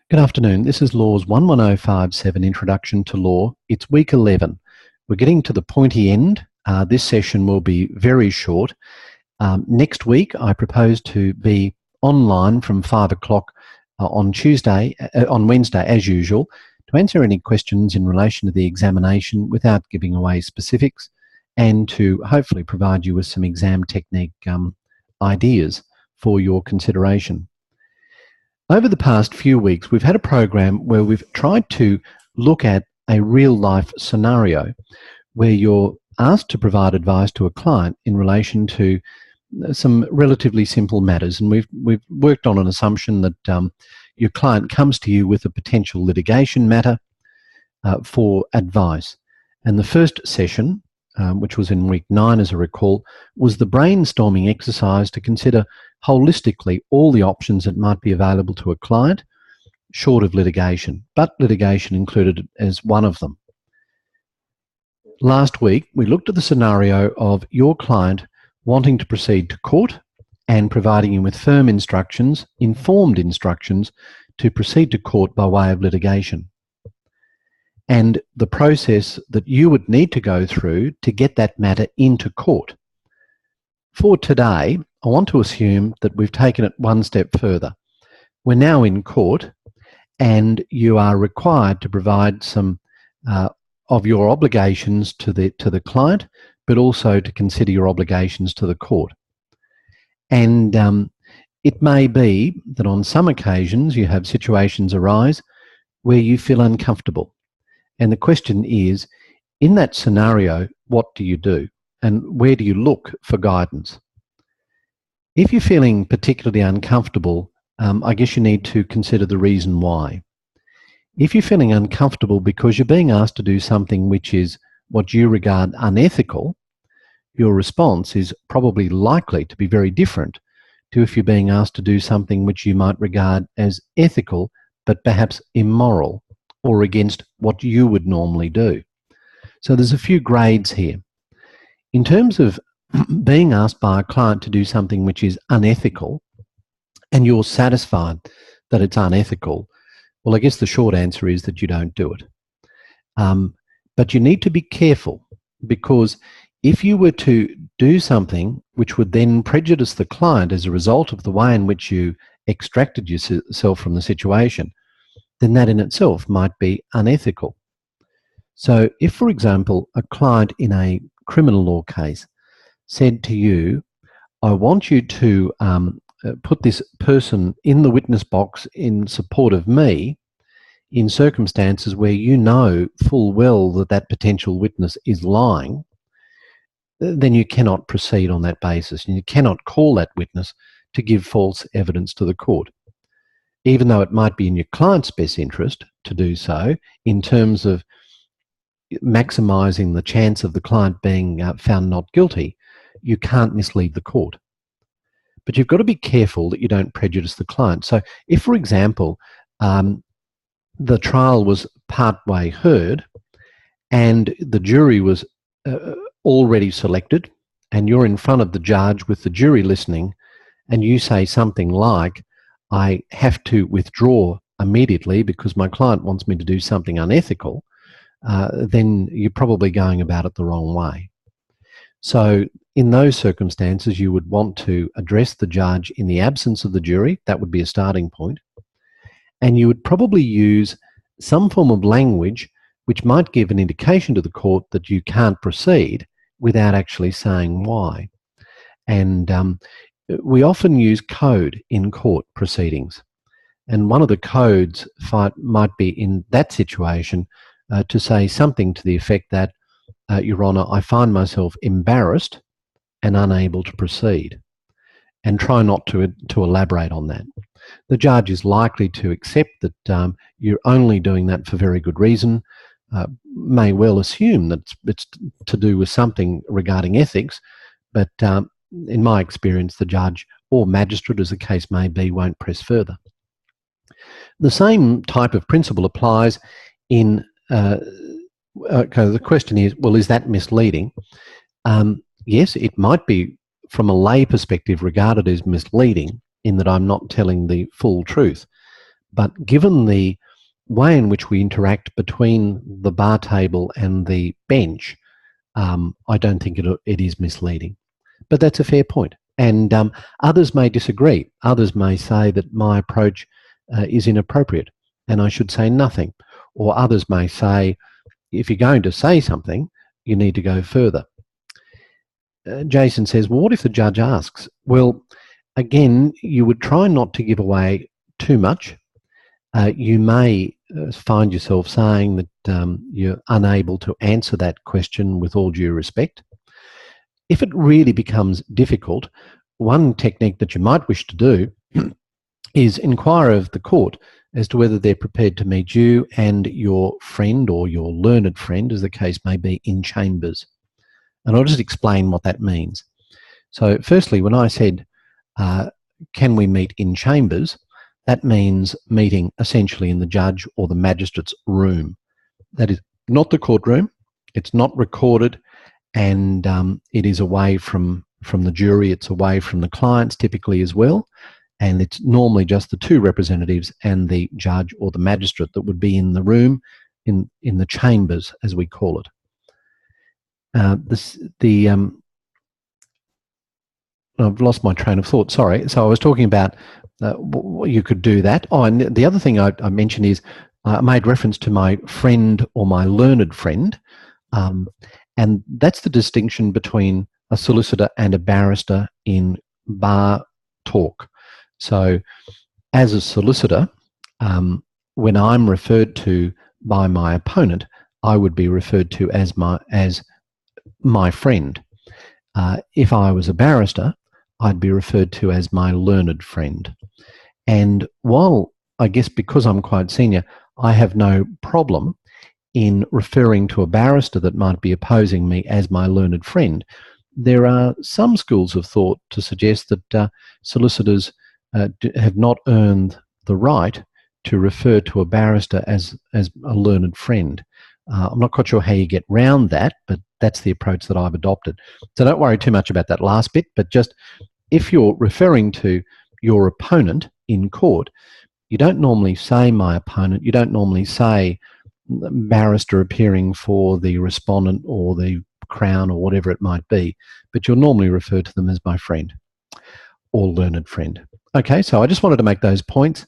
Good afternoon. This is Laws 11057 Introduction to Law. It's week 11. We're getting to the pointy end. This session will be very short. Next week, I propose to be online from 5 o'clock on Wednesday, as usual, to answer any questions in relation to the examination without giving away specifics, and to hopefully provide you with some exam technique ideas for your consideration. Over the past few weeks, we've had a program where we've tried to look at a real-life scenario where you're asked to provide advice to a client in relation to some relatively simple matters. And we've worked on an assumption that your client comes to you with a potential litigation matter for advice. And the first session, which was in week 9 as I recall, was the brainstorming exercise to consider holistically all the options that might be available to a client short of litigation, but litigation included as one of them. Last week, we looked at the scenario of your client wanting to proceed to court and providing you with firm instructions, informed instructions, to proceed to court by way of litigation, and the process that you would need to go through to get that matter into court. For today, I want to assume that we've taken it one step further. We're now in court, and you are required to provide some of your obligations to the client, but also to consider your obligations to the court. And it may be that on some occasions you have situations arise where you feel uncomfortable. And the question is, in that scenario, what do you do? And where do you look for guidance? If you're feeling particularly uncomfortable, I guess you need to consider the reason why. If you're feeling uncomfortable because you're being asked to do something which is what you regard unethical, your response is probably likely to be very different to if you're being asked to do something which you might regard as ethical, but perhaps immoral or against what you would normally do. So there's a few grades here. In terms of being asked by a client to do something which is unethical, and you're satisfied that it's unethical, well, I guess the short answer is that you don't do it. But you need to be careful, because if you were to do something which would then prejudice the client as a result of the way in which you extracted yourself from the situation, then that in itself might be unethical. So if, for example, a client in a criminal law case said to you, I want you to put this person in the witness box in support of me in circumstances where you know full well that that potential witness is lying, then you cannot proceed on that basis, and you cannot call that witness to give false evidence to the court. Even though it might be in your client's best interest to do so in terms of maximising the chance of the client being found not guilty, you can't mislead the court. But you've got to be careful that you don't prejudice the client. So if, for example, the trial was partway heard and the jury was already selected, and you're in front of the judge with the jury listening, and you say something like, I have to withdraw immediately because my client wants me to do something unethical, then you're probably going about it the wrong way. So in those circumstances, you would want to address the judge in the absence of the jury. That would be a starting point. And you would probably use some form of language which might give an indication to the court that you can't proceed without actually saying why. And we often use code in court proceedings. And one of the codes might be in that situation to say something to the effect that, Your Honour, I find myself embarrassed and unable to proceed, and try not to elaborate on that. The judge is likely to accept that you're only doing that for very good reason, may well assume that it's to do with something regarding ethics, but in my experience, the judge or magistrate, as the case may be, won't press further. The same type of principle applies in the question is, well, is that misleading? Yes, it might be from a lay perspective regarded as misleading in that I'm not telling the full truth. But given the way in which we interact between the bar table and the bench, I don't think it is misleading. But that's a fair point. And others may disagree. Others may say that my approach is inappropriate and I should say nothing. Or others may say, if you're going to say something, you need to go further. Jason says, well, what if the judge asks? Well, again, you would try not to give away too much. You may find yourself saying that you're unable to answer that question with all due respect. If it really becomes difficult, one technique that you might wish to do is inquire of the court as to whether they're prepared to meet you and your friend or your learned friend, as the case may be, in chambers. And I'll just explain what that means. So firstly, when I said, can we meet in chambers, that means meeting essentially in the judge or the magistrate's room. That is not the courtroom, it's not recorded, and it is away from the jury, it's away from the clients typically as well, and it's normally just the two representatives and the judge or the magistrate that would be in the room, in the chambers, as we call it. I've lost my train of thought, sorry. So I was talking about you could do that. Oh, and the other thing I mentioned is I made reference to my friend or my learned friend, and that's the distinction between a solicitor and a barrister in bar talk. So as a solicitor, when I'm referred to by my opponent, I would be referred to as my friend. If I was a barrister, I'd be referred to as my learned friend. And while I guess because I'm quite senior, I have no problem in referring to a barrister that might be opposing me as my learned friend, there are some schools of thought to suggest that solicitors have not earned the right to refer to a barrister as a learned friend. I'm not quite sure how you get round that, but that's the approach that I've adopted. So don't worry too much about that last bit, but just if you're referring to your opponent in court, you don't normally say my opponent, you don't normally say barrister appearing for the respondent or the Crown or whatever it might be, but you'll normally refer to them as my friend or learned friend. Okay, so I just wanted to make those points.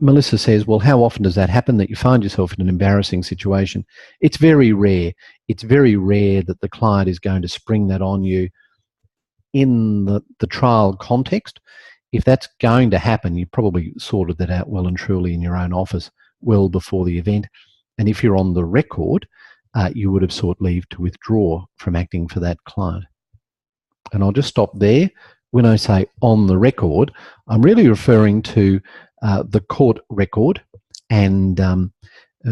Melissa says, well, how often does that happen, that you find yourself in an embarrassing situation? It's very rare. It's very rare that the client is going to spring that on you in the trial context. If that's going to happen, you probably sorted that out well and truly in your own office well before the event. And if you're on the record, you would have sought leave to withdraw from acting for that client. And I'll just stop there. When I say on the record, I'm really referring to the court record. And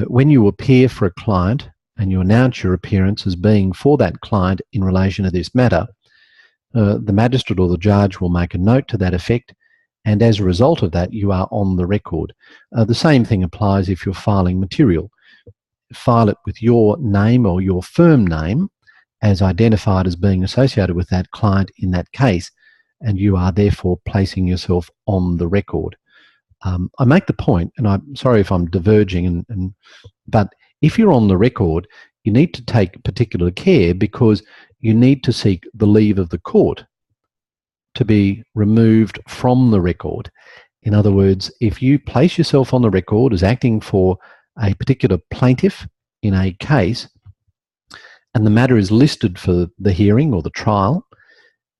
when you appear for a client and you announce your appearance as being for that client in relation to this matter, the magistrate or the judge will make a note to that effect, and as a result of that, you are on the record. The same thing applies if you're filing material. File it with your name or your firm name as identified as being associated with that client in that case, and you are therefore placing yourself on the record. I make the point, and I'm sorry if I'm diverging, but if you're on the record, you need to take particular care because you need to seek the leave of the court to be removed from the record. In other words, if you place yourself on the record as acting for a particular plaintiff in a case, and the matter is listed for the hearing or the trial,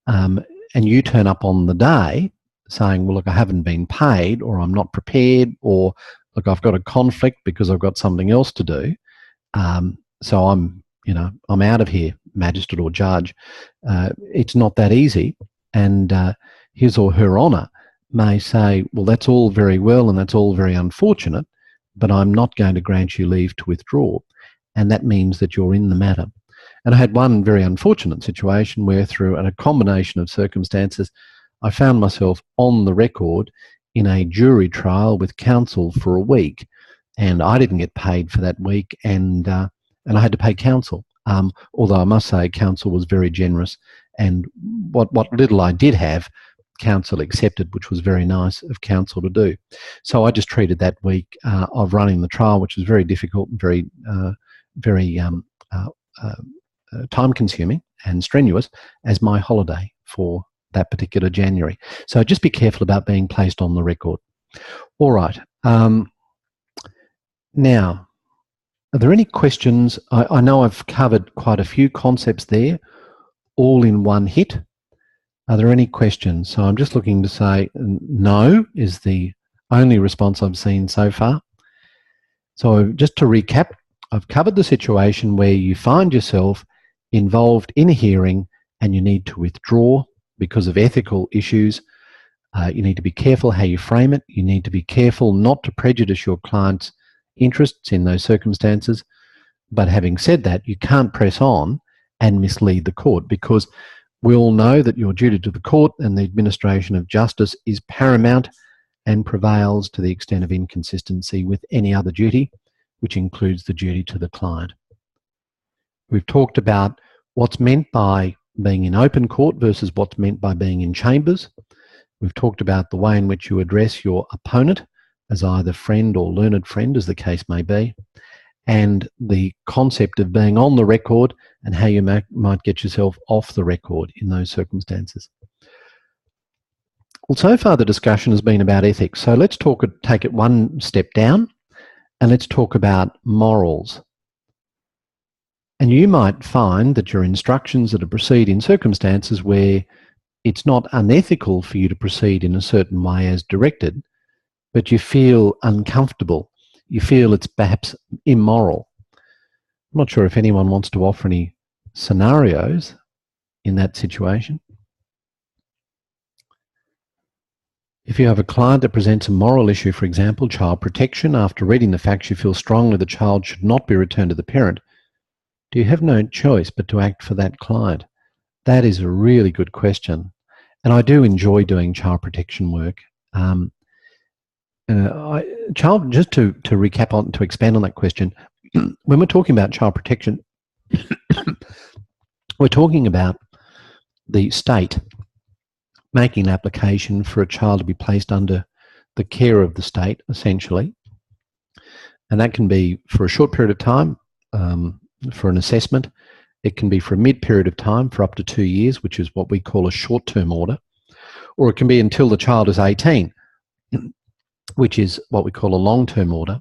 and you turn up on the day saying, well, look, I haven't been paid, or I'm not prepared, or look, I've got a conflict because I've got something else to do, so I'm out of here, magistrate or judge. It's not that easy, and his or her honour may say, well, that's all very well and that's all very unfortunate, but I'm not going to grant you leave to withdraw, and that means that you're in the matter. And I had one very unfortunate situation where through a combination of circumstances, I found myself on the record in a jury trial with counsel for a week, and I didn't get paid for that week, and I had to pay counsel. Although I must say counsel was very generous, and what little I did have counsel accepted, which was very nice of counsel to do. So I just treated that week of running the trial, which was very difficult and very time-consuming and strenuous, as my holiday for that particular January. So just be careful about being placed on the record. All right. Now, are there any questions? I know I've covered quite a few concepts there, all in one hit. Are there any questions? So I'm just looking to say no is the only response I've seen so far. So just to recap, I've covered the situation where you find yourself involved in a hearing and you need to withdraw because of ethical issues. You need to be careful how you frame it. You need to be careful not to prejudice your client's interests in those circumstances. But having said that, you can't press on and mislead the court, because we all know that your duty to the court and the administration of justice is paramount and prevails to the extent of inconsistency with any other duty, which includes the duty to the client. We've talked about what's meant by being in open court versus what's meant by being in chambers. We've talked about the way in which you address your opponent as either friend or learned friend, as the case may be, and the concept of being on the record and how you might get yourself off the record in those circumstances. Well, so far the discussion has been about ethics. So let's take it one step down and let's talk about morals. And you might find that your instructions are to proceed in circumstances where it's not unethical for you to proceed in a certain way as directed, but you feel uncomfortable. You feel it's perhaps immoral. I'm not sure if anyone wants to offer any scenarios in that situation. If you have a client that presents a moral issue, for example, child protection, after reading the facts you feel strongly the child should not be returned to the parent, do you have no choice but to act for that client? That is a really good question. And I do enjoy doing child protection work. Just to recap on, to expand on that question, when we're talking about child protection, we're talking about the state making an application for a child to be placed under the care of the state, essentially. And that can be for a short period of time, for an assessment. It can be for a mid-period of time for up to 2 years, which is what we call a short-term order. Or it can be until the child is 18, which is what we call a long-term order.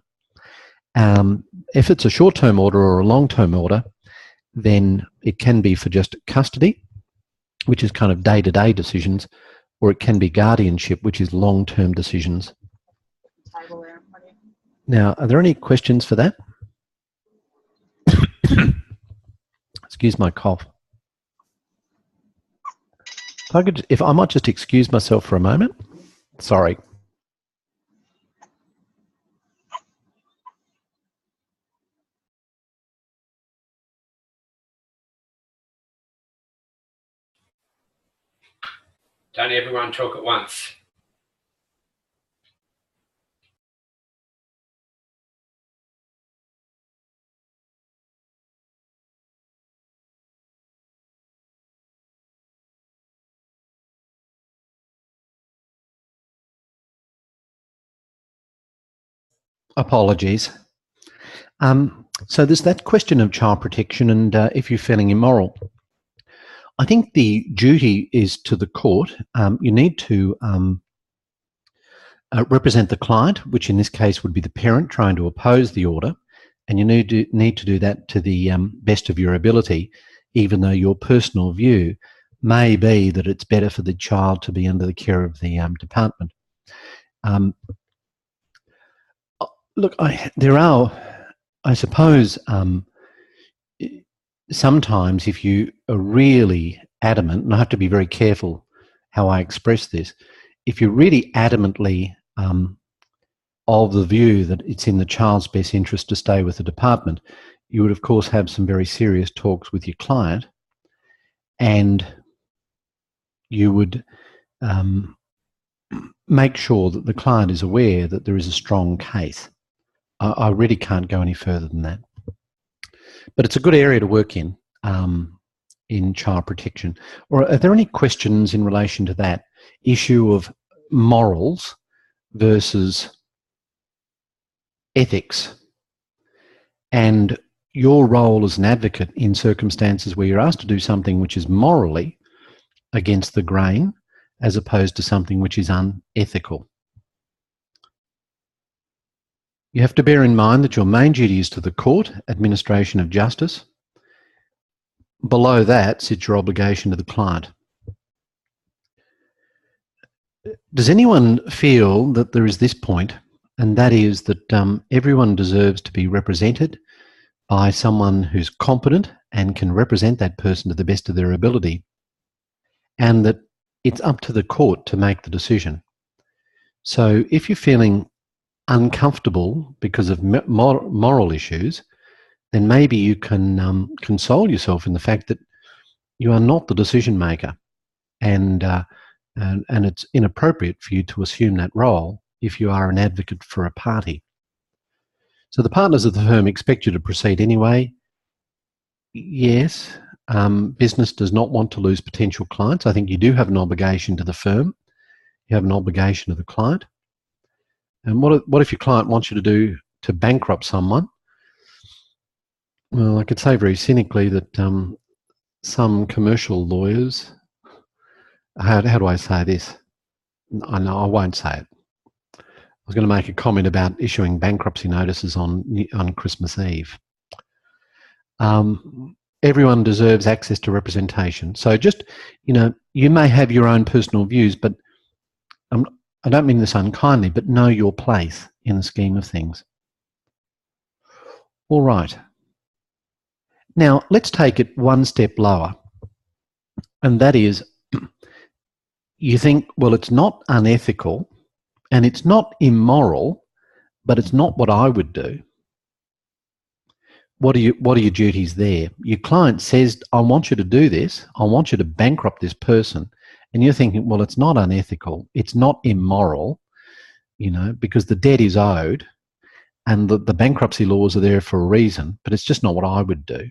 If it's a short-term order or a long-term order, then it can be for just custody, which is kind of day-to-day decisions, or it can be guardianship, which is long-term decisions. Now, are there any questions for that? Excuse my cough. If I might just excuse myself for a moment. Sorry. Don't everyone talk at once. Apologies. So there's that question of child protection and if you're feeling immoral. I think the duty is to the court. You need to represent the client, which in this case would be the parent trying to oppose the order, and you need to do that to the best of your ability, even though your personal view may be that it's better for the child to be under the care of the department. Look, I suppose sometimes if you are really adamant, and I have to be very careful how I express this, if you're really adamantly of the view that it's in the child's best interest to stay with the department, you would of course have some very serious talks with your client, and you would make sure that the client is aware that there is a strong case. I really can't go any further than that. But it's a good area to work in child protection. Or are there any questions in relation to that? issue of morals versus ethics, and your role as an advocate in circumstances where you're asked to do something which is morally against the grain as opposed to something which is unethical. You have to bear in mind that your main duty is to the court, administration of justice. Below that sits your obligation to the client. Does anyone feel that there is this point, and that is that everyone deserves to be represented by someone who's competent and can represent that person to the best of their ability, and that it's up to the court to make the decision? So if you're feeling uncomfortable because of moral issues, then maybe you can console yourself in the fact that you are not the decision maker, and it's inappropriate for you to assume that role if you are an advocate for a party. So the partners of the firm expect you to proceed anyway. Yes, business does not want to lose potential clients. I think you do have an obligation to the firm. You have an obligation to the client. And what if your client wants you to bankrupt someone? Well, I could say very cynically that some commercial lawyers, how do I say this? I know I won't say it. I was going to make a comment about issuing bankruptcy notices on Christmas Eve. Everyone deserves access to representation. So just, you may have your own personal views, but I don't mean this unkindly, but know your place in the scheme of things. All right. Now, let's take it one step lower. And that is, you think, well, it's not unethical and it's not immoral, but it's not what I would do. What are your duties there? Your client says, I want you to do this. I want you to bankrupt this person. And you're thinking, well, it's not unethical. It's not immoral, because the debt is owed and the bankruptcy laws are there for a reason, but it's just not what I would do.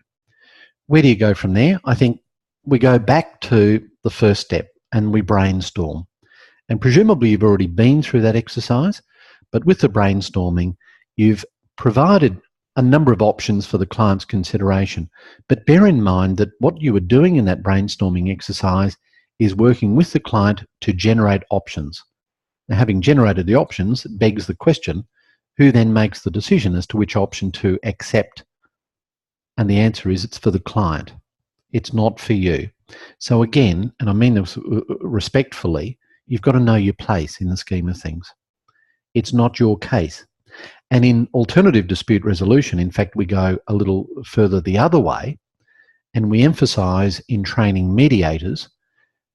Where do you go from there? I think we go back to the first step and we brainstorm. And presumably you've already been through that exercise, but with the brainstorming, you've provided a number of options for the client's consideration. But bear in mind that what you were doing in that brainstorming exercise is working with the client to generate options. Now, having generated the options begs the question, who then makes the decision as to which option to accept? And the answer is it's for the client. It's not for you. So again, and I mean this respectfully, you've got to know your place in the scheme of things. It's not your case. And in alternative dispute resolution, in fact, we go a little further the other way, and we emphasize in training mediators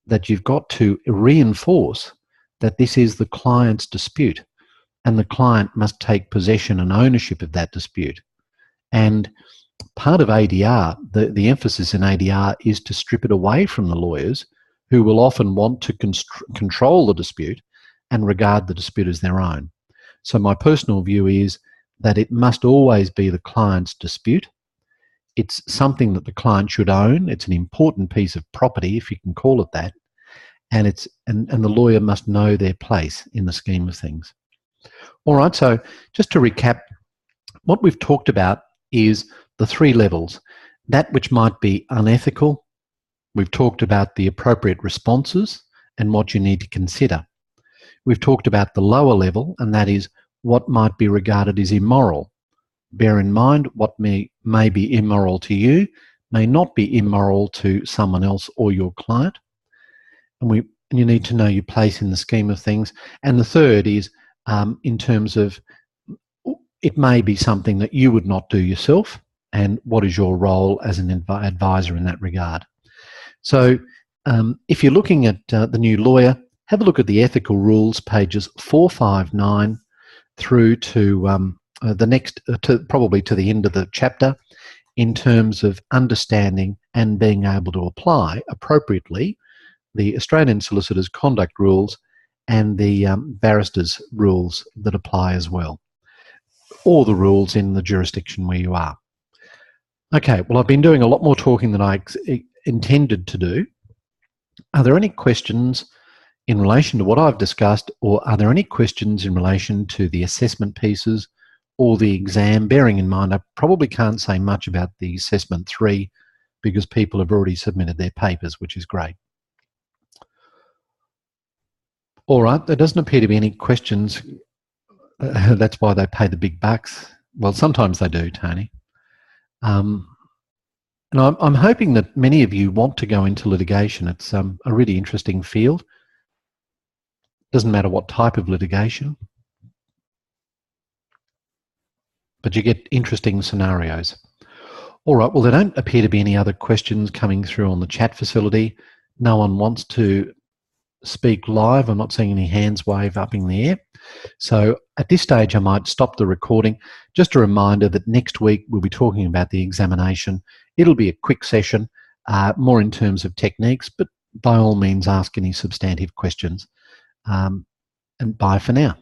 that you've got to reinforce that this is the client's dispute and the client must take possession and ownership of that dispute. And part of ADR, the emphasis in ADR is to strip it away from the lawyers who will often want to control the dispute and regard the dispute as their own. So my personal view is that it must always be the client's dispute. It's something that the client should own. It's an important piece of property, if you can call it that. And the lawyer must know their place in the scheme of things. All right, so just to recap, what we've talked about is the three levels. That which might be unethical. We've talked about the appropriate responses and what you need to consider. We've talked about the lower level, and that is what might be regarded as immoral. Bear in mind, what may be immoral to you may not be immoral to someone else or your client. And you need to know your place in the scheme of things. And the third is in terms of it may be something that you would not do yourself, and what is your role as an advisor in that regard. So if you're looking at the new lawyer, have a look at the ethical rules, pages 459 through to the next, probably to the end of the chapter, in terms of understanding and being able to apply appropriately the Australian Solicitors Conduct Rules and the barristers' rules that apply as well, or the rules in the jurisdiction where you are. Okay, well, I've been doing a lot more talking than I intended to do. Are there any questions in relation to what I've discussed, or are there any questions in relation to the assessment pieces or the exam? Bearing in mind, I probably can't say much about the assessment 3 because people have already submitted their papers, which is great. All right, there doesn't appear to be any questions. That's why they pay the big bucks. Well, sometimes they do, Tony. And I'm hoping that many of you want to go into litigation. It's a really interesting field. Doesn't matter what type of litigation, but you get interesting scenarios. All right, well, there don't appear to be any other questions coming through on the chat facility. No one wants to speak live. I'm not seeing any hands wave up in the air. So at this stage, I might stop the recording. Just a reminder that next week we'll be talking about the examination. It'll be a quick session, more in terms of techniques, but by all means ask any substantive questions. And bye for now.